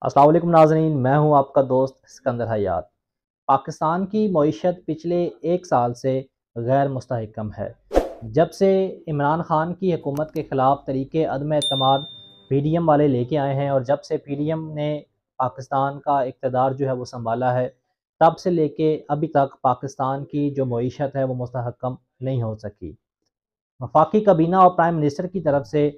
अस्सलाम वालेकुम नाज़रीन, मैं हूं आपका दोस्त सिकंदर हयात। पाकिस्तान की मईशत पिछले एक साल से गैर मुस्तहकम है। जब से इमरान खान की हुकूमत के ख़िलाफ़ तरीक़े अदम एतमाद पीडीएम वाले लेके आए हैं और जब से पीडीएम ने पाकिस्तान का इक़्तिदार जो है वो संभाला है, तब से लेके अभी तक पाकिस्तान की जो मईशत है वो मुस्तहकम नहीं हो सकी। वफाकी काबीना और प्राइम मिनिस्टर की तरफ से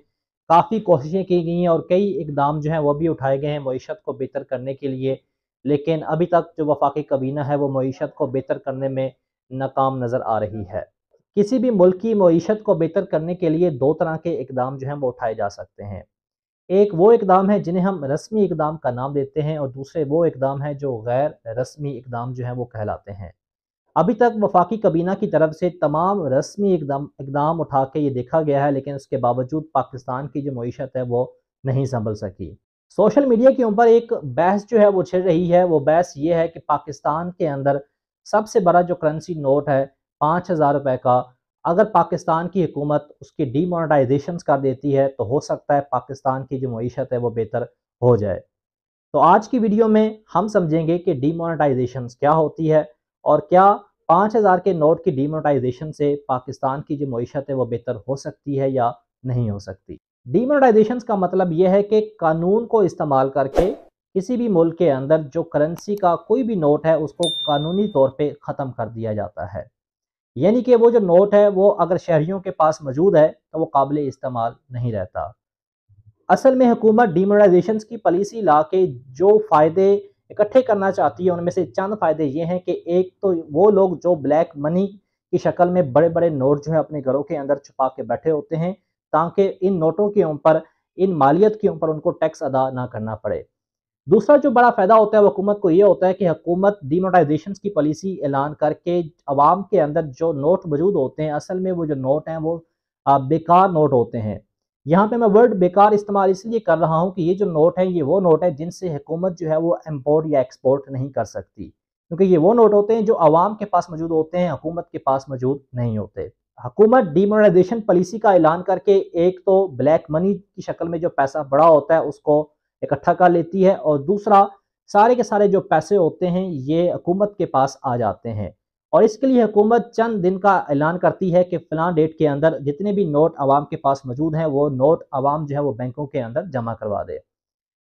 काफ़ी कोशिशें की गई हैं और कई इकदाम जो हैं वो भी उठाए गए हैं मईशत को बेहतर करने के लिए, लेकिन अभी तक जो वफाकी काबीना है वो मईशत को बेहतर करने में नाकाम नज़र आ रही है। किसी भी मुल्क की मईशत को बेहतर करने के लिए दो तरह के इकदाम जो हैं वो उठाए जा सकते हैं। एक वो इकदाम है जिन्हें हम रस्मी इकदाम का नाम देते हैं और दूसरे वो इकदाम है जो गैर रस्मी इकदाम जो हैं वो कहलाते हैं। अभी तक वफाकी काबीना की तरफ से तमाम रस्मी इकदाम इकदाम उठा के ये देखा गया है, लेकिन उसके बावजूद पाकिस्तान की जो मईशत है वो नहीं संभल सकी। सोशल मीडिया के ऊपर एक बहस जो है वो छिड़ रही है। वो बहस ये है कि पाकिस्तान के अंदर सबसे बड़ा जो करेंसी नोट है 5,000 रुपए का, अगर पाकिस्तान की हुकूमत उसकी डीमोनेटाइजेशन कर देती है तो हो सकता है पाकिस्तान की जो मईशत है वो बेहतर हो जाए। तो आज की वीडियो में हम समझेंगे कि डीमोनेटाइजेशन क्या होती है और क्या 5,000 के नोट की डीमोनेटाइजेशन से पाकिस्तान की जो मईशत है वो बेहतर हो सकती है या नहीं हो सकती। डीमोनेटाइजेशन का मतलब यह है कि कानून को इस्तेमाल करके किसी भी मुल्क के अंदर जो करेंसी का कोई भी नोट है उसको कानूनी तौर पे ख़त्म कर दिया जाता है। यानी कि वो जो नोट है वो अगर शहरियों के पास मौजूद है तो वो काबिल इस्तेमाल नहीं रहता। असल में हुकूमत डीमोनेटाइजेशन की पॉलिसी ला के जो फ़ायदे इकट्ठे करना चाहती है उनमें से चंद फ़ायदे ये हैं कि एक तो वो लोग जो ब्लैक मनी की शक्ल में बड़े बड़े नोट जो है अपने घरों के अंदर छुपा के बैठे होते हैं, ताकि इन नोटों के ऊपर, इन मालियत के ऊपर उनको टैक्स अदा ना करना पड़े। दूसरा जो बड़ा फ़ायदा होता है वो हुकूमत को ये होता है कि हुकूमत डीमोनेटाइजेशन की पॉलिसी ऐलान करके अवाम के अंदर जो नोट मौजूद होते हैं, असल में वो जो नोट हैं वो बेकार नोट होते हैं। यहाँ पे मैं वर्ड बेकार इस्तेमाल इसलिए कर रहा हूँ कि ये जो नोट है ये वो नोट है जिनसे हुकूमत जो है वो इम्पोर्ट या एक्सपोर्ट नहीं कर सकती, क्योंकि ये वो नोट होते हैं जो अवाम के पास मौजूद होते हैं, हुकूमत के पास मौजूद नहीं होते। हुकूमत डीमोनेटाइजेशन पॉलिसी का ऐलान करके एक तो ब्लैक मनी की शक्ल में जो पैसा बड़ा होता है उसको इकट्ठा कर लेती है और दूसरा सारे के सारे जो पैसे होते हैं ये हुकूमत के पास आ जाते हैं और इसके लिए हुकूमत चंद दिन का ऐलान करती है कि फ़लाँ डेट के अंदर जितने भी नोट आवाम के पास मौजूद हैं वो नोट आवाम जो है वो बैंकों के अंदर जमा करवा दे।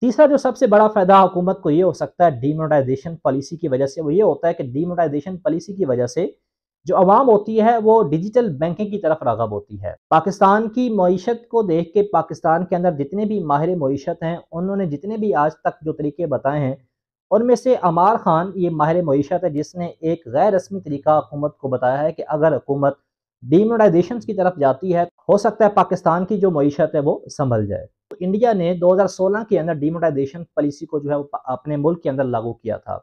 तीसरा जो सबसे बड़ा फ़ायदा हुकूमत को ये हो सकता है डीमोनेटाइजेशन पॉलिसी की वजह से, वो ये होता है कि डीमोनेटाइजेशन पॉलिसी की वजह से जो अवाम होती है वो डिजिटल बैंकिंग की तरफ राग़ब होती है। पाकिस्तान की मईशत को देख के पाकिस्तान के अंदर जितने भी माहिर मईशत हैं उन्होंने जितने भी आज तक जो तरीके बताए हैं उनमें से अमार खान ये माहिर मईशत है जिसने एक गैर रस्मी तरीका हुकूमत को बताया है कि अगर हुकूमत डीमोनेटाइजेशन की तरफ जाती है हो सकता है पाकिस्तान की जो मईशत है वो संभल जाए। तो इंडिया ने 2016 के अंदर डीमोनेटाइजेशन पॉलिसी को जो है वो अपने मुल्क के अंदर लागू किया था।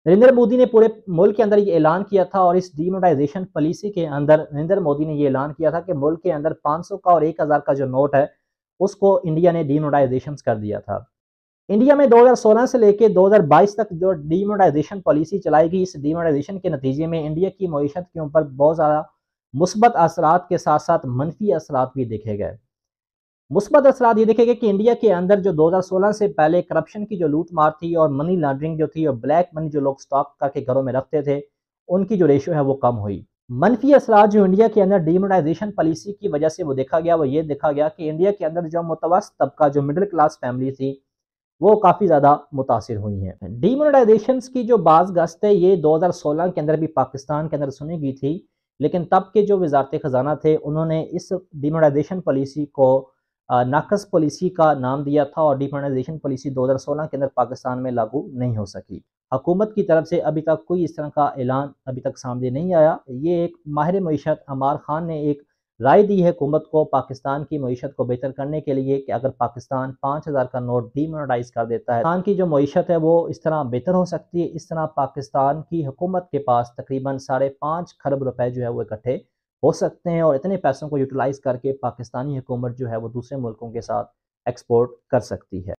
नरेंद्र मोदी ने पूरे मुल्क के अंदर ये ऐलान किया था और इस डीमोनेटाइजेशन पॉलिसी के अंदर नरेंद्र मोदी ने ये ऐलान किया था कि मुल्क के अंदर 500 का और 1000 का जो नोट है उसको इंडिया ने डीमोनेटाइजेशन कर दिया था। इंडिया में 2016 से लेकर 2022 तक जो डीमोनेटाइजेशन पॉलिसी चलाई गई, इस डीमोनेटाइजेशन के नतीजे में इंडिया की मईशत के ऊपर बहुत ज़्यादा मुस्बत असरात के साथ साथ मनफी असरात भी देखे गए। मुस्बत असरात ये देखे गए कि इंडिया के अंदर जो 2016 से पहले करप्शन की जो लूट मार थी और मनी लॉन्ड्रिंग जो थी और ब्लैक मनी जो लोग स्टॉक करके घरों में रखते थे, उनकी जो रेशो है वो कम हुई। मनफी असरात जो इंडिया के अंदर डीमोनेटाइजेशन पॉलिसी की वजह से वो देखा गया, वो ये देखा गया कि इंडिया के अंदर जो मुतवस्सित तबका, जो मिडिल क्लास फैमिली थी, वो काफ़ी ज़्यादा मुतासिर हुई हैं। डीमोनेटाइजेशन की जो बाज़ गश्त है ये 2016 के अंदर भी पाकिस्तान के अंदर सुनी गई थी, लेकिन तब के जो वज़ारत ख़ज़ाना थे उन्होंने इस डीमोनेटाइजेशन पॉलिसी को नाक़स पॉलिसी का नाम दिया था और डीमोनेटाइजेशन पॉलिसी 2016 के अंदर पाकिस्तान में लागू नहीं हो सकी। हुकूमत की तरफ से अभी तक कोई इस तरह का ऐलान अभी तक सामने नहीं आया। ये एक माहिर मईशत अमार खान ने एक राय दी है हुकूमत को पाकिस्तान की मईशत को बेहतर करने के लिए कि अगर पाकिस्तान 5,000 का नोट डीमोनेटाइज कर देता है, पाकिस्तान की जो मईशत है वो इस तरह बेहतर हो सकती है। इस तरह पाकिस्तान की हुकूमत के पास तकरीबन 5.5 खरब रुपए जो है वो इकट्ठे हो सकते हैं और इतने पैसों को यूटिलाइज़ करके पाकिस्तानी हुकूमत जो है वो दूसरे मुल्कों के साथ एक्सपोर्ट कर सकती है।